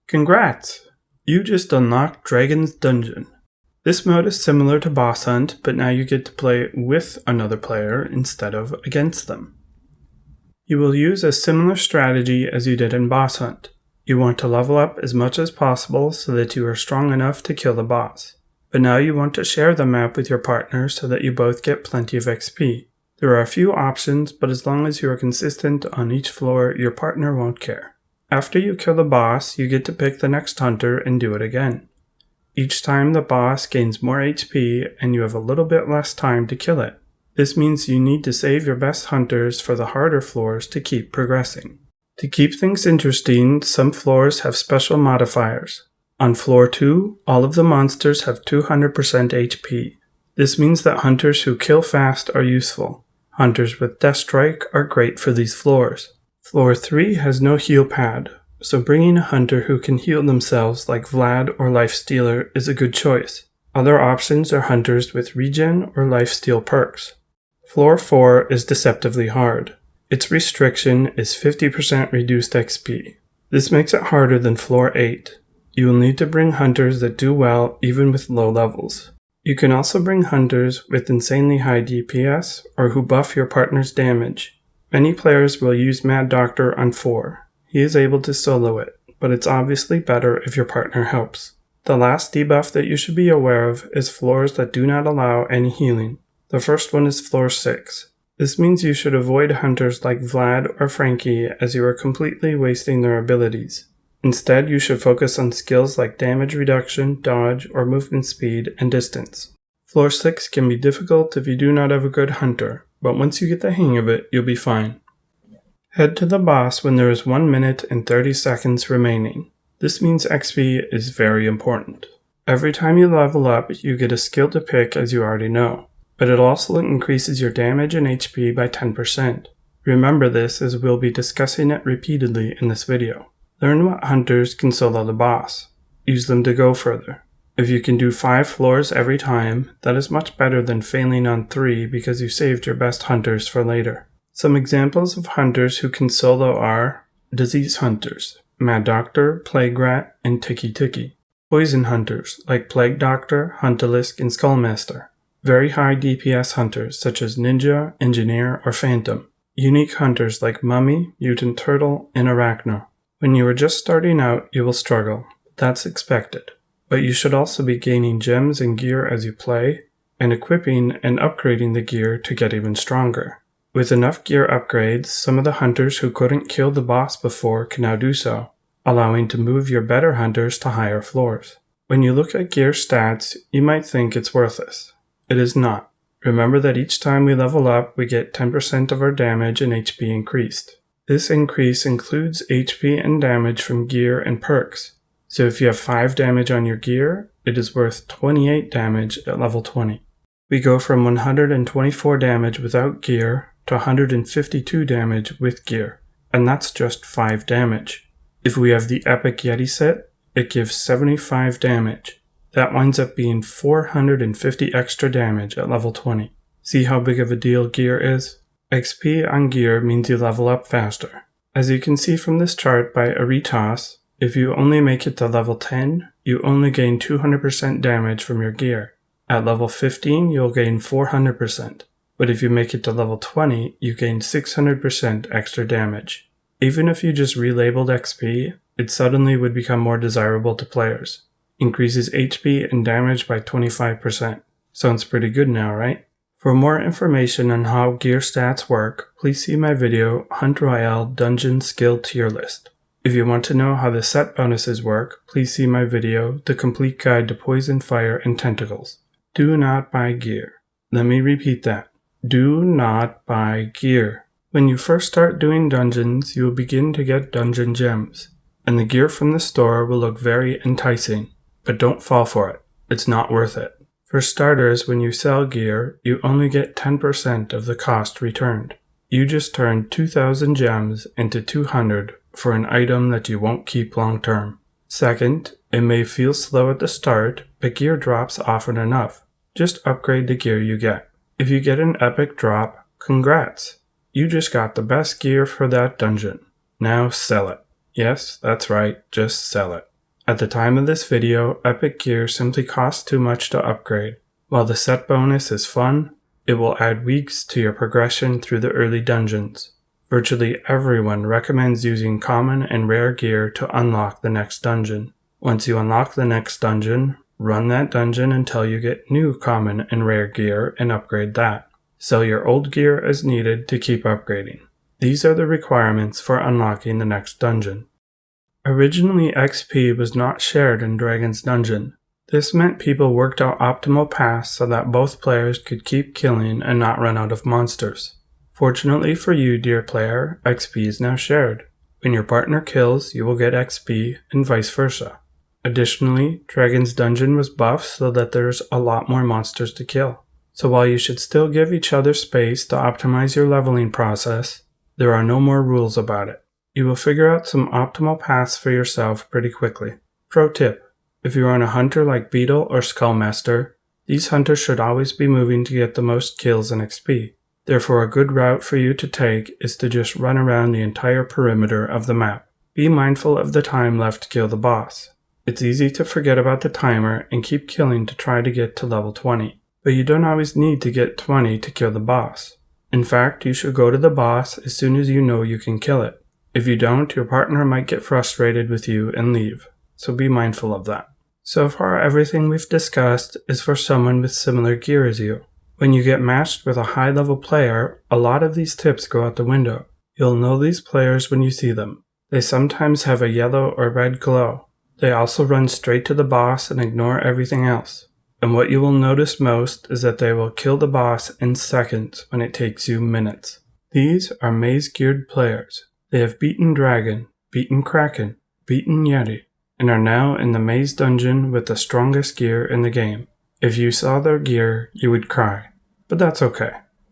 Congrats! You just unlocked Dragon's Dungeon. This mode is similar to Boss Hunt, but now you get to play with another player instead of against them. You will use a similar strategy as you did in Boss Hunt. You want to level up as much as possible so that you are strong enough to kill the boss. But now you want to share the map with your partner so that you both get plenty of XP. There are a few options, but as long as you are consistent on each floor, your partner won't care. After you kill the boss, you get to pick the next hunter and do it again. Each time the boss gains more HP and you have a little bit less time to kill it. This means you need to save your best hunters for the harder floors to keep progressing. To keep things interesting, some floors have special modifiers. On floor 2, all of the monsters have 200% HP. This means that hunters who kill fast are useful. Hunters with Death Strike are great for these floors. Floor 3 has no heal pad, so bringing a hunter who can heal themselves like Vlad or Lifestealer is a good choice. Other options are hunters with regen or lifesteal perks. Floor 4 is deceptively hard. Its restriction is 50% reduced XP. This makes it harder than floor 8. You will need to bring hunters that do well even with low levels. You can also bring hunters with insanely high DPS or who buff your partner's damage. Many players will use Mad Doctor on 4. He is able to solo it, but it's obviously better if your partner helps. The last debuff that you should be aware of is floors that do not allow any healing. The first one is floor 6. This means you should avoid hunters like Vlad or Frankie as you are completely wasting their abilities. Instead, you should focus on skills like damage reduction, dodge, or movement speed and distance. Floor 6 can be difficult if you do not have a good hunter, but once you get the hang of it, you'll be fine. Head to the boss when there is 1 minute and 30 seconds remaining. This means XP is very important. Every time you level up, you get a skill to pick as you already know, but it also increases your damage and HP by 10%. Remember this as we'll be discussing it repeatedly in this video. Learn what hunters can solo the boss. Use them to go further. If you can do 5 floors every time, that is much better than failing on 3 because you saved your best hunters for later. Some examples of hunters who can solo are Disease Hunters, Mad Doctor, Plague Rat, and Tiki Tiki. Poison Hunters like Plague Doctor, Huntalisk, and Skullmaster. Very high DPS hunters such as Ninja, Engineer, or Phantom. Unique hunters like Mummy, Mutant Turtle, and Arachno. When you are just starting out, you will struggle. That's expected. But you should also be gaining gems and gear as you play, and equipping and upgrading the gear to get even stronger. With enough gear upgrades, some of the hunters who couldn't kill the boss before can now do so, allowing to move your better hunters to higher floors. When you look at gear stats, you might think it's worthless. It is not. Remember that each time we level up, we get 10% of our damage and HP increased. This increase includes HP and damage from gear and perks. So if you have 5 damage on your gear, it is worth 28 damage at level 20. We go from 124 damage without gear to 152 damage with gear, and that's just 5 damage. If we have the Epic Yeti set, it gives 75 damage. That winds up being 450 extra damage at level 20. See how big of a deal gear is? XP on gear means you level up faster. As you can see from this chart by Aritas, if you only make it to level 10, you only gain 200% damage from your gear. At level 15, you'll gain 400%. But if you make it to level 20, you gain 600% extra damage. Even if you just relabeled XP, it suddenly would become more desirable to players. Increases HP and damage by 25%. Sounds pretty good now, right? For more information on how gear stats work, please see my video Hunt Royale Dungeon Skill Tier List. If you want to know how the set bonuses work, please see my video The Complete Guide to Poison, Fire, and Tentacles. Do not buy gear. Let me repeat that. Do not buy gear. When you first start doing dungeons, you will begin to get dungeon gems, and the gear from the store will look very enticing, but don't fall for it. It's not worth it. For starters, when you sell gear, you only get 10% of the cost returned. You just turned 2,000 gems into 200 for an item that you won't keep long term. Second, it may feel slow at the start, but gear drops often enough. Just upgrade the gear you get. If you get an epic drop, congrats! You just got the best gear for that dungeon. Now sell it. Yes, that's right, just sell it. At the time of this video, epic gear simply costs too much to upgrade. While the set bonus is fun, it will add weeks to your progression through the early dungeons. Virtually everyone recommends using common and rare gear to unlock the next dungeon. Once you unlock the next dungeon, run that dungeon until you get new common and rare gear and upgrade that. Sell your old gear as needed to keep upgrading. These are the requirements for unlocking the next dungeon. Originally, XP was not shared in Dragon's Dungeon. This meant people worked out optimal paths so that both players could keep killing and not run out of monsters. Fortunately for you, dear player, XP is now shared. When your partner kills, you will get XP and vice versa. Additionally, Dragon's Dungeon was buffed so that there's a lot more monsters to kill. So while you should still give each other space to optimize your leveling process, there are no more rules about it. You will figure out some optimal paths for yourself pretty quickly. Pro tip: if you are on a hunter like Beetle or Skullmaster, these hunters should always be moving to get the most kills and XP. Therefore, a good route for you to take is to just run around the entire perimeter of the map. Be mindful of the time left to kill the boss. It's easy to forget about the timer and keep killing to try to get to level 20. But you don't always need to get 20 to kill the boss. In fact, you should go to the boss as soon as you know you can kill it. If you don't, your partner might get frustrated with you and leave, so be mindful of that. So far, everything we've discussed is for someone with similar gear as you. When you get matched with a high-level player, a lot of these tips go out the window. You'll know these players when you see them. They sometimes have a yellow or red glow. They also run straight to the boss and ignore everything else. And what you will notice most is that they will kill the boss in seconds when it takes you minutes. These are maze-geared players. They have beaten Dragon, beaten Kraken, beaten Yeti, and are now in the maze dungeon with the strongest gear in the game. If you saw their gear, you would cry. But that's okay.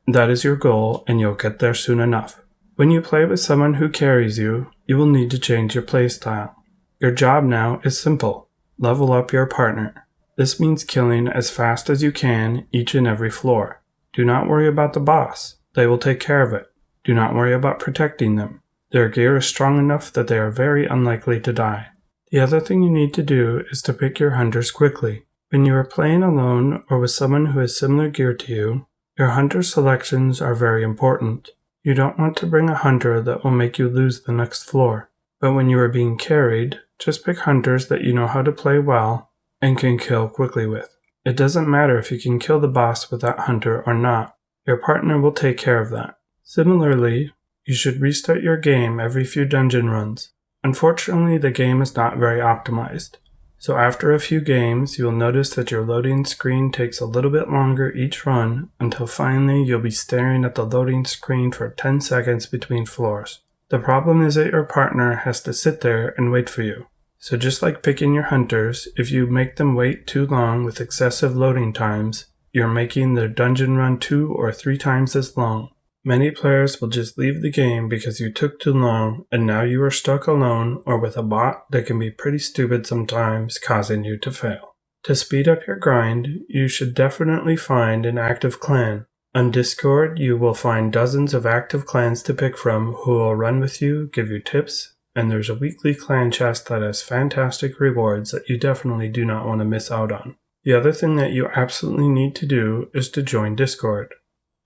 That is your goal, and you'll get there soon enough. When you play with someone who carries you, you will need to change your playstyle. Your job now is simple. Level up your partner. This means killing as fast as you can each and every floor. Do not worry about the boss. They will take care of it. Do not worry about protecting them. Their gear is strong enough that they are very unlikely to die. The other thing you need to do is to pick your hunters quickly. When you are playing alone or with someone who has similar gear to you, your hunter selections are very important. You don't want to bring a hunter that will make you lose the next floor. But when you are being carried, just pick hunters that you know how to play well and can kill quickly with. It doesn't matter if you can kill the boss with that hunter or not. Your partner will take care of that. Similarly, you should restart your game every few dungeon runs. Unfortunately, the game is not very optimized. So after a few games, you'll notice that your loading screen takes a little bit longer each run until finally you'll be staring at the loading screen for 10 seconds between floors. The problem is that your partner has to sit there and wait for you. So just like picking your hunters, if you make them wait too long with excessive loading times, you're making their dungeon run 2 or 3 times as long. Many players will just leave the game because you took too long and now you are stuck alone or with a bot that can be pretty stupid sometimes, causing you to fail. To speed up your grind, you should definitely find an active clan. On Discord, you will find dozens of active clans to pick from who will run with you, give you tips, and there's a weekly clan chest that has fantastic rewards that you definitely do not want to miss out on. The other thing that you absolutely need to do is to join Discord.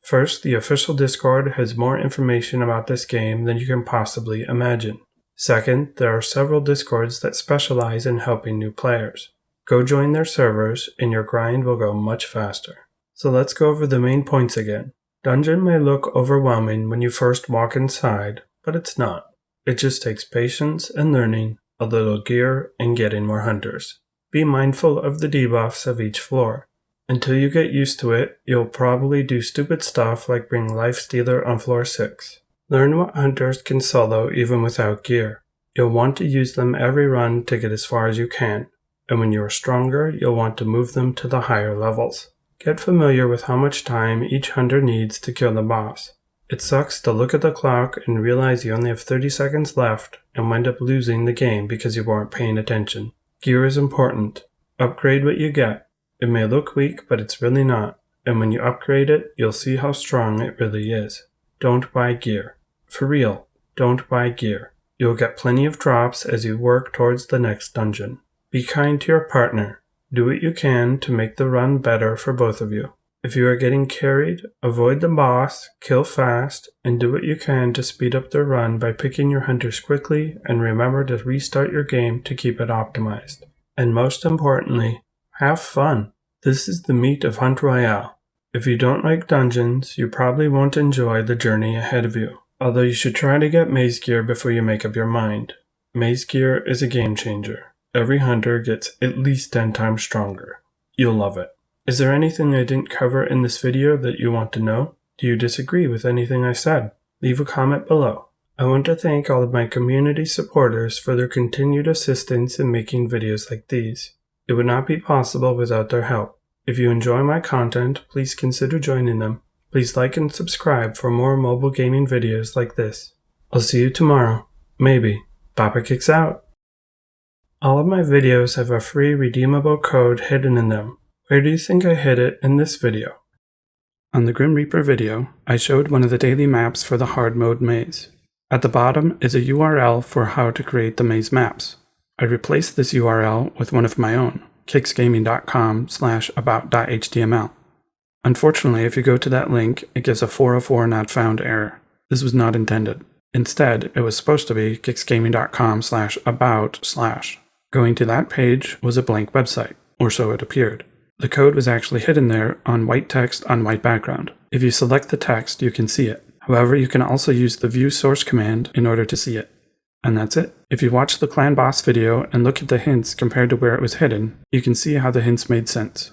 First, the official Discord has more information about this game than you can possibly imagine. Second, there are several Discords that specialize in helping new players. Go join their servers and your grind will go much faster. So let's go over the main points again. Dungeon may look overwhelming when you first walk inside, but it's not. It just takes patience and learning, a little gear, and getting more hunters. Be mindful of the debuffs of each floor. Until you get used to it, you'll probably do stupid stuff like bring Lifestealer on floor 6. Learn what hunters can solo even without gear. You'll want to use them every run to get as far as you can, and when you are stronger, you'll want to move them to the higher levels. Get familiar with how much time each hunter needs to kill the boss. It sucks to look at the clock and realize you only have 30 seconds left and wind up losing the game because you weren't paying attention. Gear is important. Upgrade what you get. It may look weak, but it's really not, and when you upgrade it, you'll see how strong it really is. Don't buy gear. For real, don't buy gear. You'll get plenty of drops as you work towards the next dungeon. Be kind to your partner. Do what you can to make the run better for both of you. If you are getting carried, avoid the boss, kill fast, and do what you can to speed up their run by picking your hunters quickly, and remember to restart your game to keep it optimized. And most importantly, have fun. This is the meat of Hunt Royale. If you don't like dungeons, you probably won't enjoy the journey ahead of you. Although you should try to get maze gear before you make up your mind. Maze gear is a game changer. Every hunter gets at least 10 times stronger. You'll love it. Is there anything I didn't cover in this video that you want to know? Do you disagree with anything I said? Leave a comment below. I want to thank all of my community supporters for their continued assistance in making videos like these. It would not be possible without their help. If you enjoy my content, please consider joining them. Please like and subscribe for more mobile gaming videos like this. I'll see you tomorrow. Maybe. Papa Kicks out! All of my videos have a free redeemable code hidden in them. Where do you think I hid it in this video? On the Grim Reaper video, I showed one of the daily maps for the hard mode maze. At the bottom is a URL for how to create the maze maps. I replaced this URL with one of my own, kicksgaming.com/about.html. Unfortunately, if you go to that link, it gives a 404 not found error. This was not intended. Instead, it was supposed to be kicksgaming.com/about/. Going to that page was a blank website, or so it appeared. The code was actually hidden there on white text on white background. If you select the text, you can see it. However, you can also use the view source command in order to see it. And that's it. If you watch the clan boss video and look at the hints compared to where it was hidden, you can see how the hints made sense.